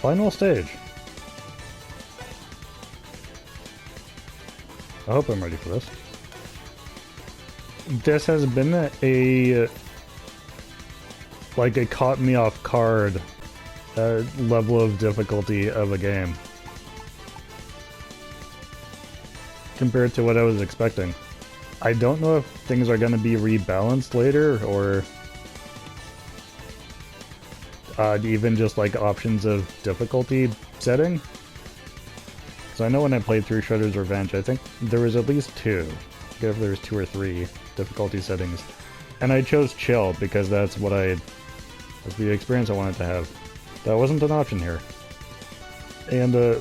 final stage. I hope I'm ready for this. This has been a caught me off guard level of difficulty of a game compared to what I was expecting. I don't know if things are going to be rebalanced later, or even just like options of difficulty setting. So I know when I played through Shredder's Revenge, I think there was at least two. I forget if there was 2 or 3 difficulty settings, and I chose chill because that's the experience I wanted to have. That wasn't an option here, and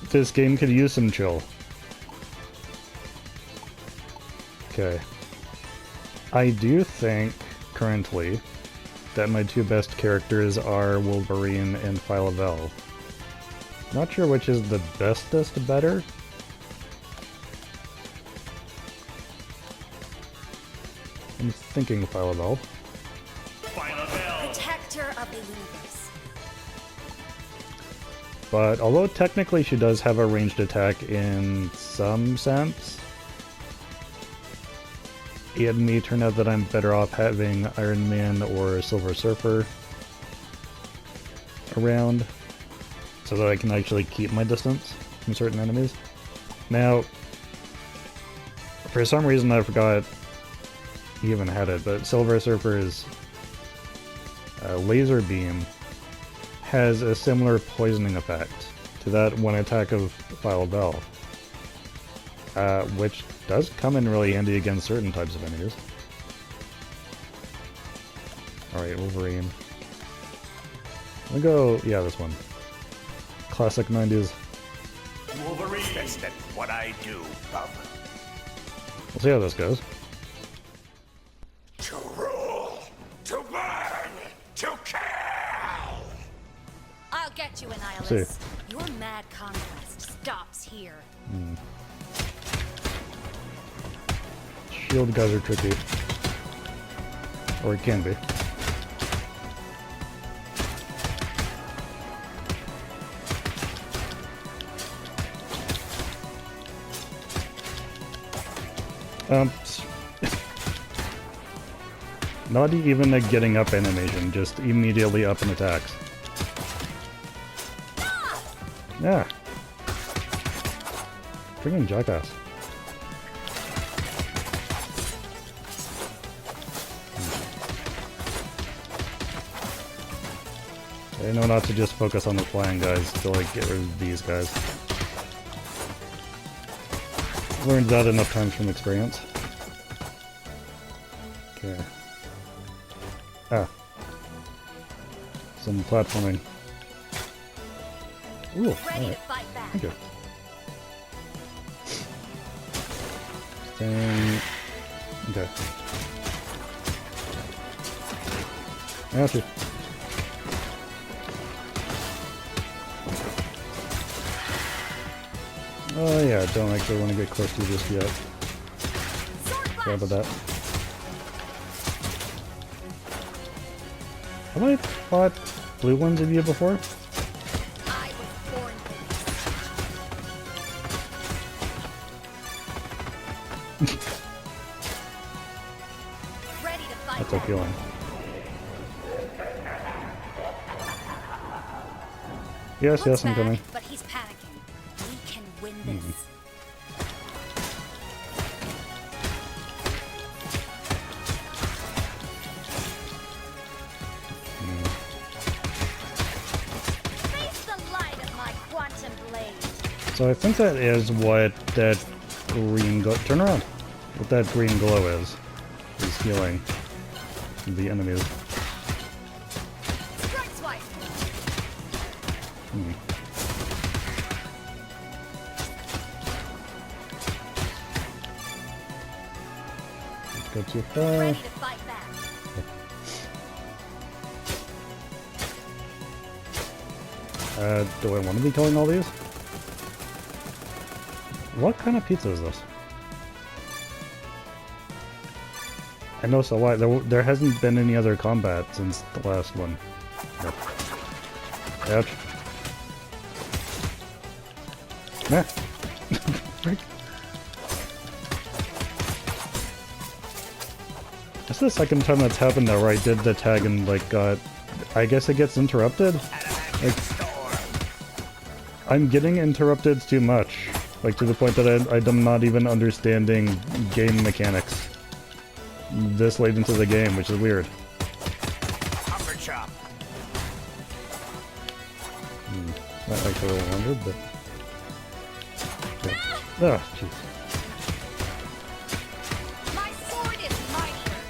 this game could use some chill. Okay. I do think, currently, that my 2 best characters are Wolverine and Phyla-Vell. Not sure which is the bestest better. I'm thinking Phyla-Vell. Protector of the universe. But although technically she does have a ranged attack in some sense, it may turn out that I'm better off having Iron Man or Silver Surfer around so that I can actually keep my distance from certain enemies. Now, for some reason I forgot he even had it, but Silver Surfer's laser beam has a similar poisoning effect to that one attack of Phyla-Vell, which does come in really handy against certain types of enemies. Alright, Wolverine. I'm gonna go, yeah, this one. Classic 90s. Wolverine! That's what I do, bub. We'll see how this goes. To rule, to burn, to kill! I'll get you, Annihilus. See. Your mad conquest stops here. Shield guys are tricky. Or it can be. Not even a getting up animation, just immediately up and attacks. Yeah. Freaking jackass. I know not to just focus on the flying guys to like get rid of these guys. Learned that enough times from experience. Okay. Ah. Some platforming. Ooh, Ready alright. to fight back. Thank you. Staying... Okay. I got you. Oh yeah, don't actually want to get close to you just yet. Sorry about that. Have I fought blue ones of you before? I was born for this. Ready to fight That's a back. feeling. Yes, yes, I'm Looks coming. bad, but he's panicking. We can win this. Face the light of my quantum blade. So I think that is what that green glow... Turn around! What that green glow is healing the enemies. Strike swipe. Go too far. Ready to fight back. Do I want to be killing all these? What kind of pizza is this? I know, so why? There hasn't been any other combat since the last one. Yep. Ouch. Nah. Frick. That's the second time that's happened now where I did the tag and like got... I guess it gets interrupted? Like, I'm getting interrupted too much. Like to the point that I'm not even understanding game mechanics this late into the game, which is weird. Upper chop. That makes it a little wondered, but... Yeah. Ah, jeez. My sword is mightier.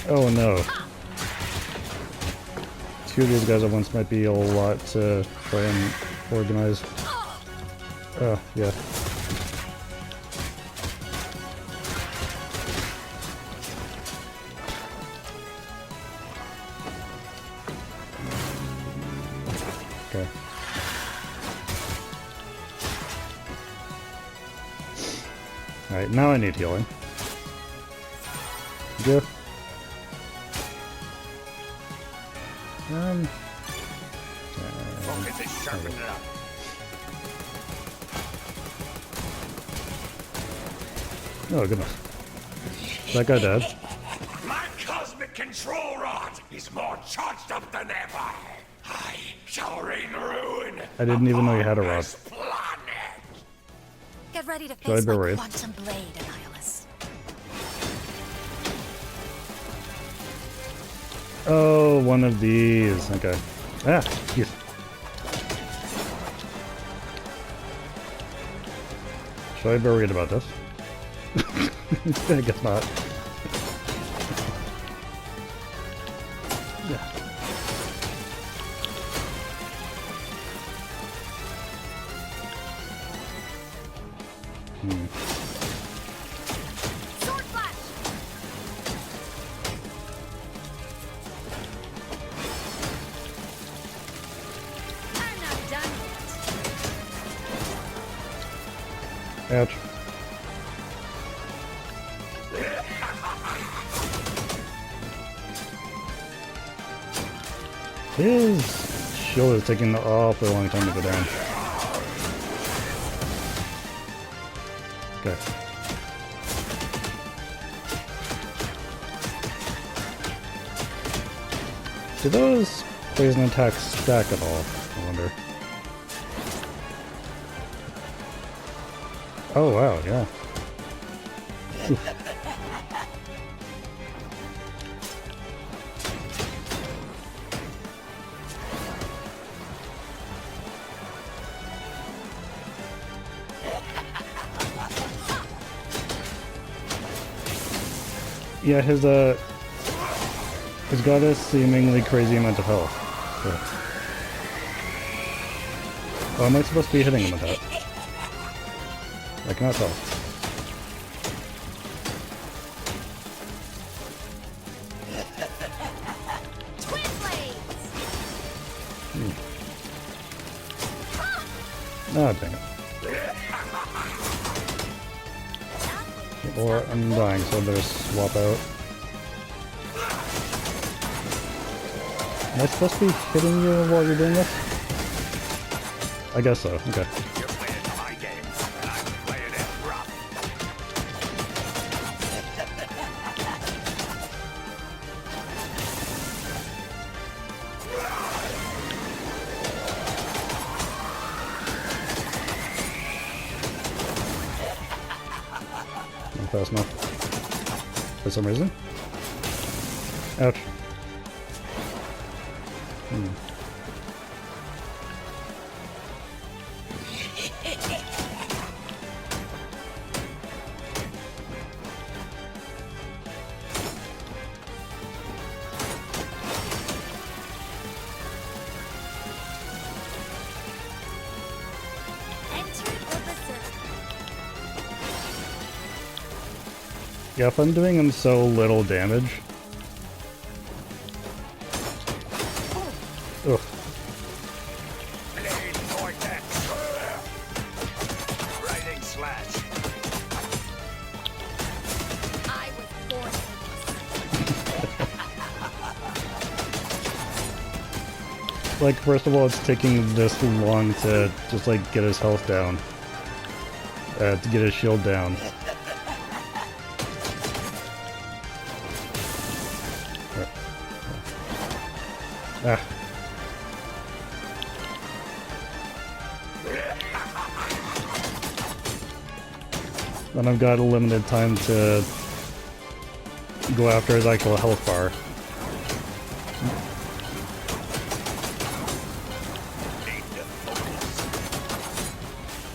Oh no. Two of these guys at once might be a lot to try and organize. Oh, yeah. Okay. Alright, now I need healing. Good. Focus is sharpened up. Oh goodness. Is that guy dead? My cosmic control rod is more charged up than ever. I shall rain ruin. I didn't even know you had a upon rod. this planet. Get ready to Should I face my berate? quantum blade, Annihilus. Oh, one of these. Okay. Ah, jeez. Should I be worried about this? I guess not. Yeah. Sword flash! I'm not done yet. Ouch. His shield is taking an awfully long time to go down. Okay. Do those poison attacks stack at all? I wonder. Oh wow, yeah. Oof. Yeah, he's got a seemingly crazy amount of health. So. Oh, am I supposed to be hitting him with that? I cannot tell. Twin blades! Ah, dang it. Or I'm dying, so I better swap out. Am I supposed to be hitting you while you're doing this? I guess so, okay. You're playing my game, and I'm playing it rough. Not fast enough. For some reason. Ouch. Enter the berserk. Yeah, if I'm doing him so little damage. Ugh. Blade vortex. Riding slash. I was born for this. Like, first of all, it's taking this long to just, like, get his health down. To get his shield down. Ah. Then I've got a limited time to go after his actual health bar.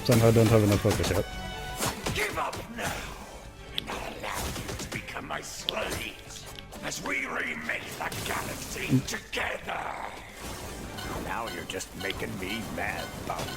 Somehow don't have enough focus yet. Give up now, and I'll allow you to become my slaves as we remake the galaxy together. Now you're just making me mad, Bunk.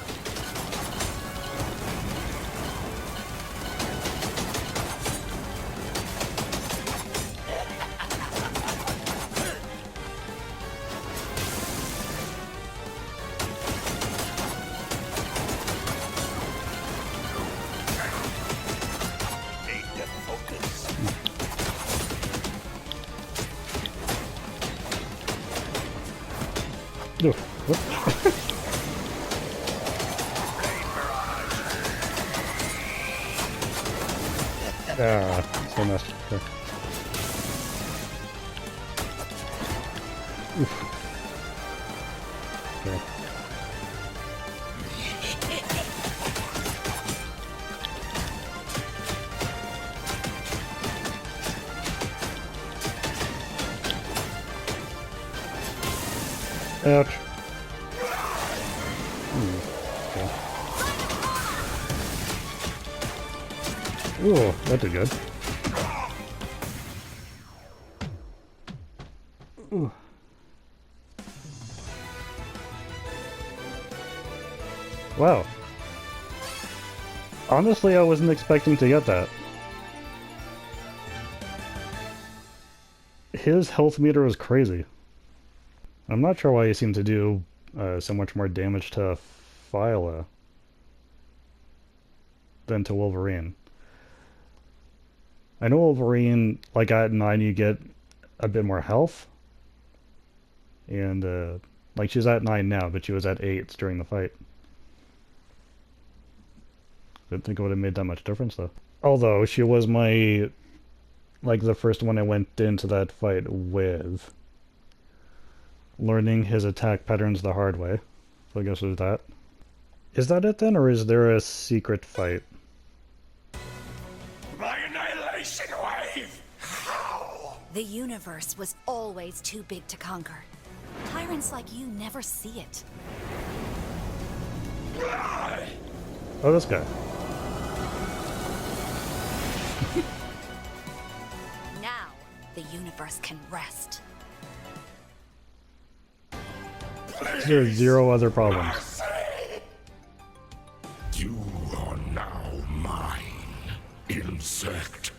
Ugh, what? Ah, so messed. Okay. Oof. Okay. Ouch. Okay. Ooh, that did good. Ooh. Wow. Honestly, I wasn't expecting to get that. His health meter is crazy. I'm not sure why he seemed to do so much more damage to Phyla than to Wolverine. I know Wolverine, like at 9 you get a bit more health. And, like she's at 9 now, but she was at 8 during the fight. Didn't think it would have made that much difference though. Although, she was my, like the first one I went into that fight with. Learning his attack patterns the hard way. So I guess there's that. Is that it then, or is there a secret fight? My annihilation wave! How? The universe was always too big to conquer. Tyrants like you never see it. Oh, this guy. Now, the universe can rest. There's zero other problems. You are now mine, insect.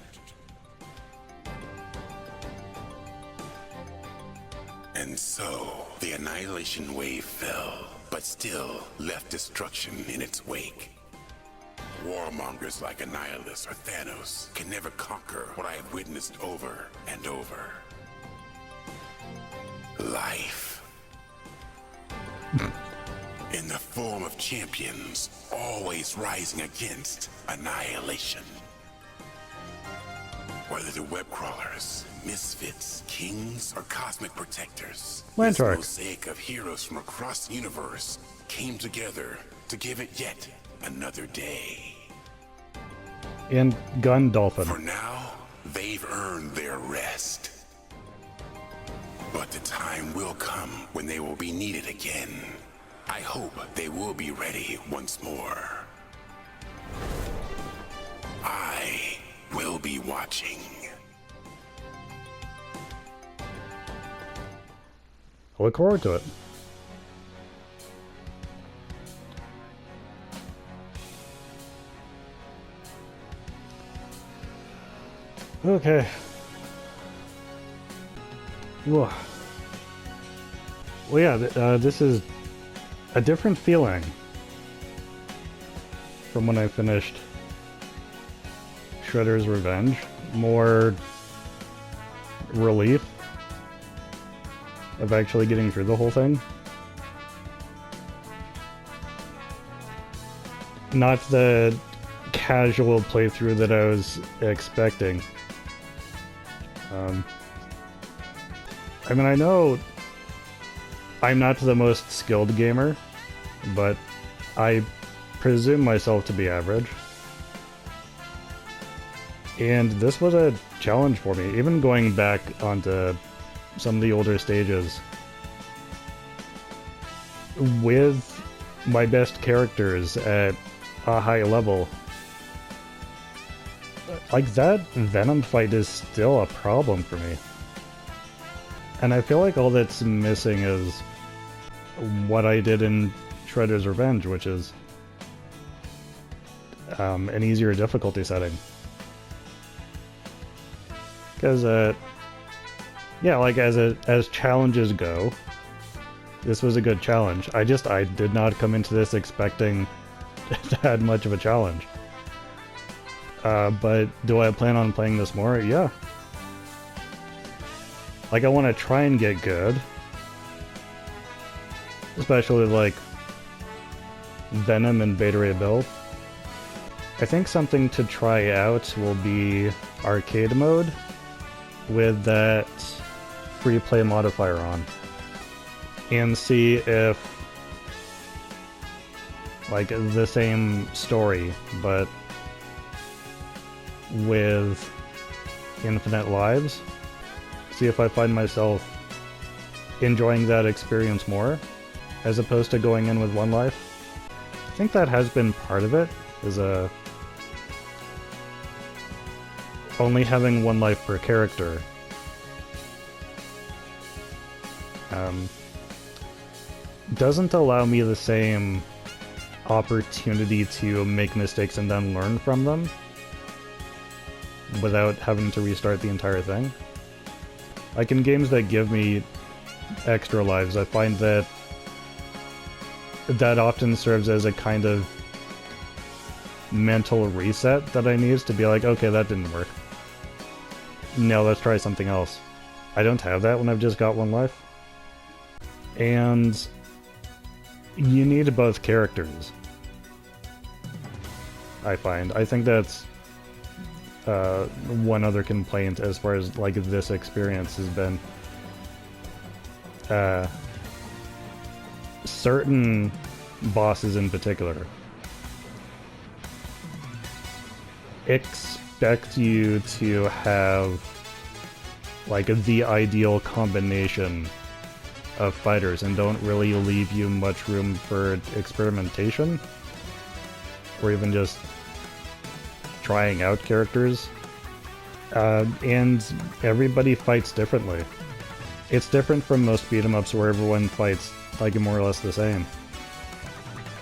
And so, the annihilation wave fell, but still left destruction in its wake. Warmongers like Annihilus or Thanos can never conquer what I have witnessed over and over. Life. In the form of champions, always rising against annihilation. Whether the web crawlers, misfits, kings, or cosmic protectors, this Lantark. mosaic of heroes from across the universe came together to give it yet another day. And Gun Dolphin. For now, they've earned their rest. But the time will come when they will be needed again. I hope they will be ready once more. I will be watching. I look forward to it. Okay. Whoa. Well, yeah, this is a different feeling from when I finished Shredder's Revenge. More relief of actually getting through the whole thing. not the casual playthrough that I was expecting. I mean, I know I'm not the most skilled gamer, but I presume myself to be average. And this was a challenge for me, even going back onto some of the older stages. With my best characters at a high level, like that Venom fight is still a problem for me. And I feel like all that's missing is what I did in Shredder's Revenge, which is an easier difficulty setting. Because, yeah, like as challenges go, this was a good challenge. I did not come into this expecting to add much of a challenge. But do I plan on playing this more? Yeah. Like, I want to try and get good. Especially, like, Venom and Beta Ray Bill. I think something to try out will be arcade mode with that free play modifier on. And see if, like, the same story, but with infinite lives. See if I find myself enjoying that experience more, as opposed to going in with one life. I think that has been part of it, is only having one life per character. Doesn't allow me the same opportunity to make mistakes and then learn from them without having to restart the entire thing. Like in games that give me extra lives, I find that often serves as a kind of mental reset that I need to be like, okay, that didn't work. No, let's try something else. I don't have that when I've just got one life. And you need both characters, I find. I think that's one other complaint as far as like this experience has been. Certain bosses in particular expect you to have like the ideal combination of fighters and don't really leave you much room for experimentation or even just trying out characters. And everybody fights differently. It's different from most beat-em-ups where everyone fights like more or less the same.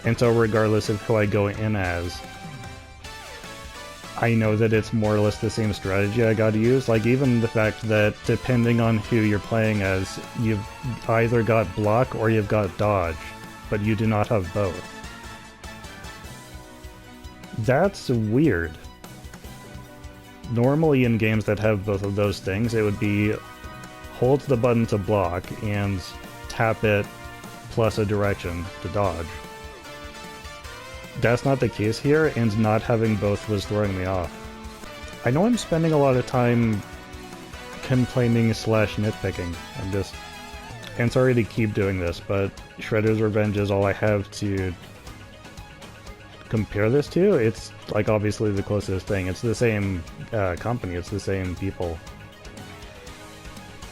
And so regardless of who I go in as, I know that it's more or less the same strategy I gotta use. Like even the fact that depending on who you're playing as, you've either got block or you've got dodge, but you do not have both. That's weird. Normally in games that have both of those things, it would be hold the button to block and tap it plus a direction to dodge. That's not the case here, and not having both was throwing me off. I know I'm spending a lot of time complaining / nitpicking. And sorry to keep doing this, but Shredder's Revenge is all I have to compare this to. It's like obviously the closest thing. It's the same company, it's the same people.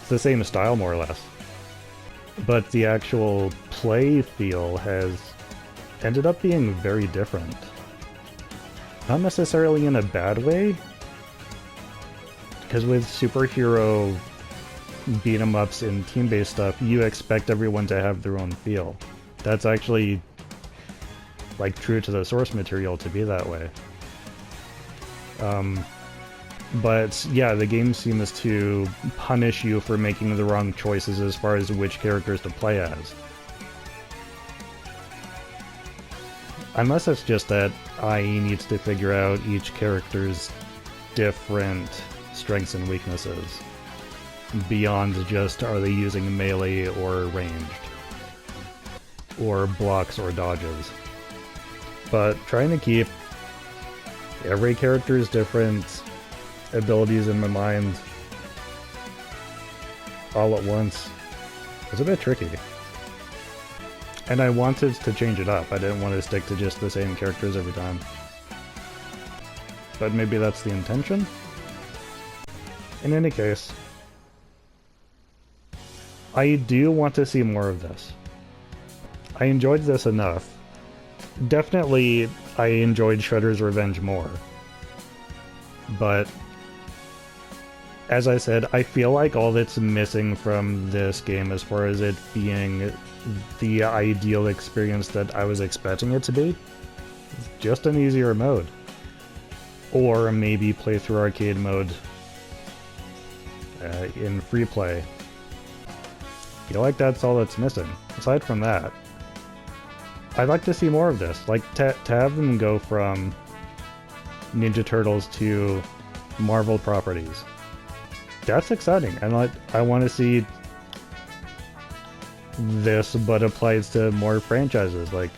It's the same style more or less. But the actual play feel has ended up being very different. Not necessarily in a bad way, because with superhero beat-em-ups and team-based stuff, you expect everyone to have their own feel. That's actually like true to the source material to be that way. But yeah, the game seems to punish you for making the wrong choices as far as which characters to play as. Unless it's just that I needs to figure out each character's different strengths and weaknesses, beyond just are they using melee or ranged, or blocks or dodges. but trying to keep every character's different abilities in my mind all at once was a bit tricky. And I wanted to change it up. I didn't want to stick to just the same characters every time. But maybe that's the intention? In any case, I do want to see more of this. I enjoyed this enough. Definitely, I enjoyed Shredder's Revenge more. But, as I said, I feel like all that's missing from this game as far as it being the ideal experience that I was expecting it to be, is just an easier mode. Or maybe play through arcade mode in free play. I feel like that's all that's missing. Aside from that, I'd like to see more of this. Like, to have them go from Ninja Turtles to Marvel properties. That's exciting. And I want to see this but applies to more franchises. Like,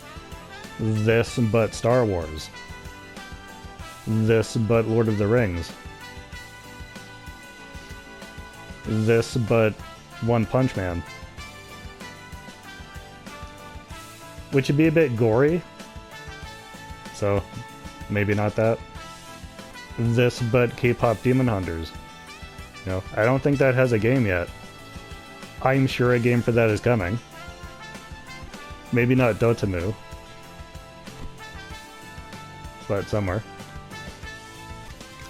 this but Star Wars. This but Lord of the Rings. This but One Punch Man. Which would be a bit gory. So, maybe not that. This but K-pop Demon Hunters. No, I don't think that has a game yet. I'm sure a game for that is coming. Maybe not Dotemu. But somewhere.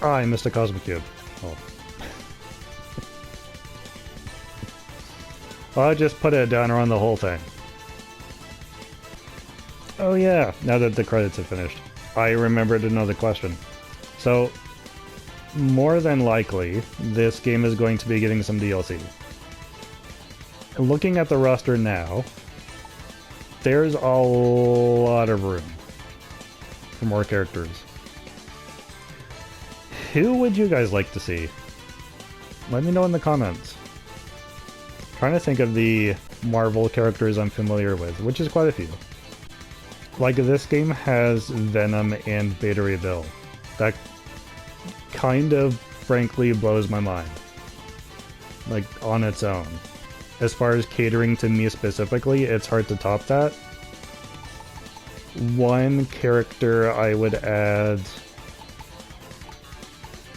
Ah, I missed a Cosmic Cube. Oh. I'll just put a downer on the whole thing. Oh yeah, now that the credits have finished, I remembered another question. So, more than likely, this game is going to be getting some DLC. Looking at the roster now, there's a lot of room for more characters. Who would you guys like to see? Let me know in the comments. Trying to think of the Marvel characters I'm familiar with, which is quite a few. Like, this game has Venom and Beta Ray Bill. That kind of, frankly, blows my mind. Like, on its own. As far as catering to me specifically, it's hard to top that. One character I would add,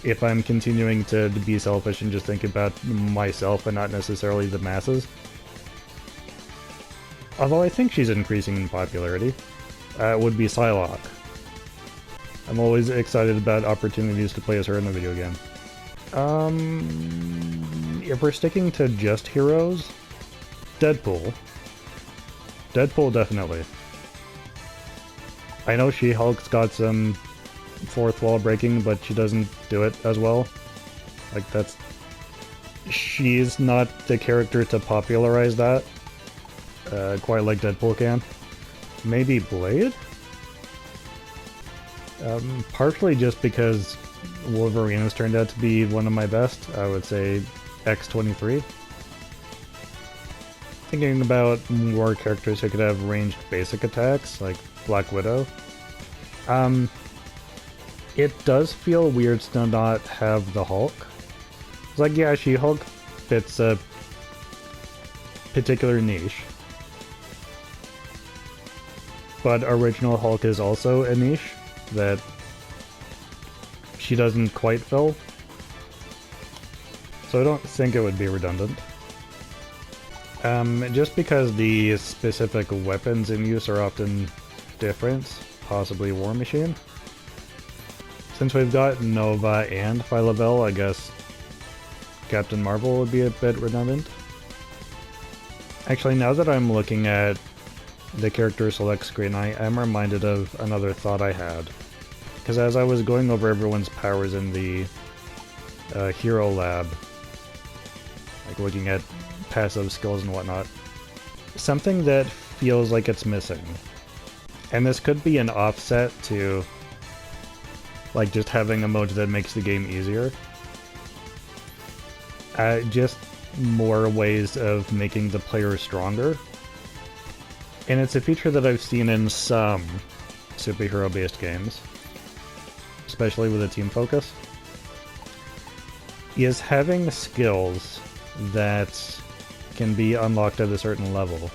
if I'm continuing to be selfish and just think about myself and not necessarily the masses. Although I think she's increasing in popularity. Would be Psylocke. I'm always excited about opportunities to play as her in a video game. If we're sticking to just heroes, Deadpool. Deadpool, definitely. I know She-Hulk's got some fourth wall breaking, but she doesn't do it as well. Like, that's... She's not the character to popularize that. Quite like Deadpool can. Maybe Blade? Partially just because Wolverine has turned out to be one of my best. I would say X-23. Thinking about more characters who could have ranged basic attacks, like Black Widow. It does feel weird to not have the Hulk. It's like, yeah, She-Hulk fits a particular niche. But original Hulk is also a niche that she doesn't quite fill. So I don't think it would be redundant. Just because the specific weapons in use are often different, possibly War Machine. Since we've got Nova and Phyla-Vell, I guess Captain Marvel would be a bit redundant. Actually, now that I'm looking at the character select screen, I am reminded of another thought I had. Because as I was going over everyone's powers in the hero lab, like looking at passive skills and whatnot, something that feels like it's missing, and this could be an offset to like just having a mode that makes the game easier, just more ways of making the player stronger. And it's a feature that I've seen in some superhero-based games, especially with a team focus, is having skills that can be unlocked at a certain level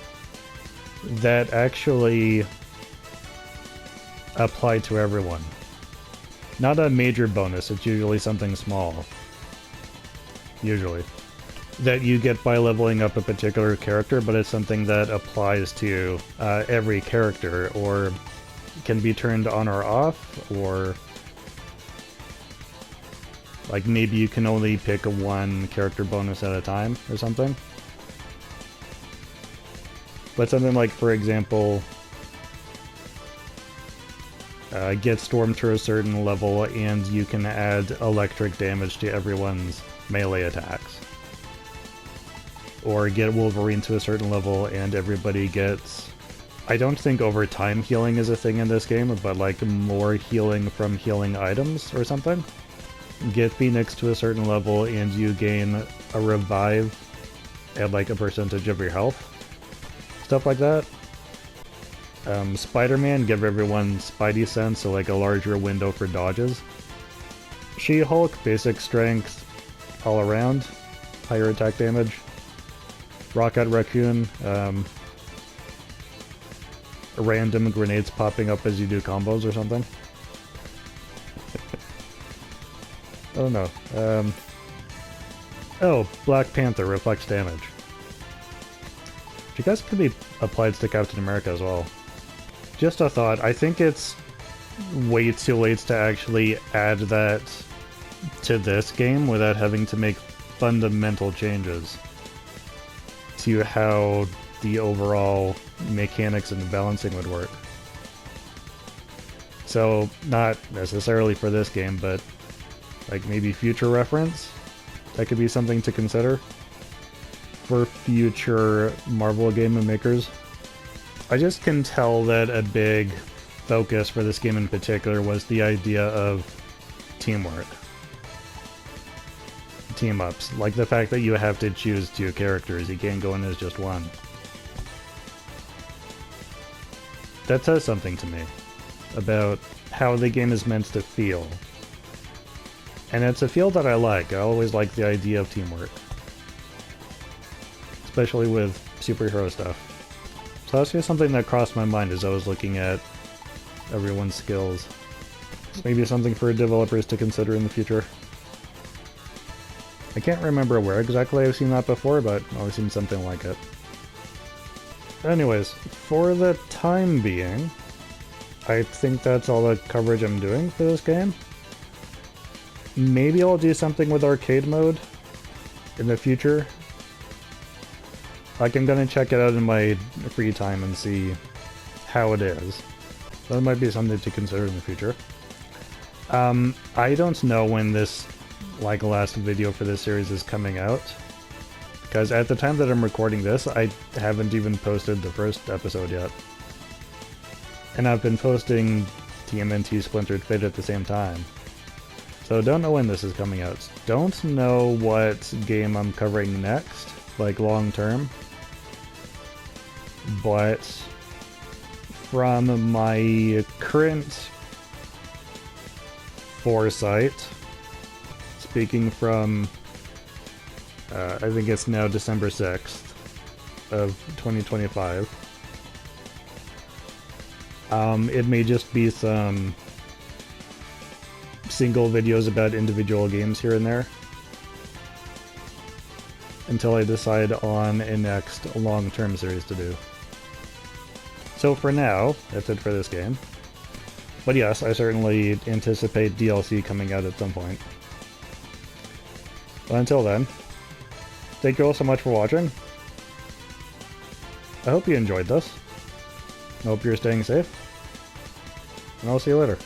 that actually apply to everyone. Not a major bonus, it's usually something small. Usually. That you get by leveling up a particular character, but it's something that applies to every character, or can be turned on or off, or like maybe you can only pick one character bonus at a time or something. But something like, for example, get Storm to a certain level and you can add electric damage to everyone's melee attacks. Or get Wolverine to a certain level and everybody gets... I don't think over time healing is a thing in this game, but like more healing from healing items or something. Get Phoenix to a certain level and you gain a revive at like a percentage of your health. Stuff like that. Spider-Man, give everyone Spidey sense, so like a larger window for dodges. She-Hulk, basic strength all around, higher attack damage. Rocket Raccoon, random grenades popping up as you do combos or something. Oh no. Oh, Black Panther reflects damage. Which I guess could be applied to Captain America as well. Just a thought, I think it's way too late to actually add that to this game without having to make fundamental changes to how the overall mechanics and balancing would work. So, not necessarily for this game, but like maybe future reference? That could be something to consider for future Marvel game makers. I just can tell that a big focus for this game in particular was the idea of teamwork. Team-ups. Like the fact that you have to choose two characters, you can't go in as just one. That says something to me about how the game is meant to feel. And it's a feel that I like. I always like the idea of teamwork. Especially with superhero stuff. So that's just something that crossed my mind as I was looking at everyone's skills. It's maybe something for developers to consider in the future. I can't remember where exactly I've seen that before, but I've seen something like it. Anyways, for the time being, I think that's all the coverage I'm doing for this game. Maybe I'll do something with arcade mode in the future. Like, I'm gonna check it out in my free time and see how it is. So that might be something to consider in the future. I don't know when this last video for this series is coming out, because at the time that I'm recording this, I haven't even posted the first episode yet. And I've been posting TMNT Splintered Fate at the same time. So don't know when this is coming out. Don't know what game I'm covering next, like long term. But from my current foresight, speaking from, I think it's now December 6th of 2025, it may just be some single videos about individual games here and there until I decide on a next long-term series to do. So for now, that's it for this game. But yes, I certainly anticipate DLC coming out at some point. But until then, thank you all so much for watching. I hope you enjoyed this. I hope you're staying safe. And I'll see you later.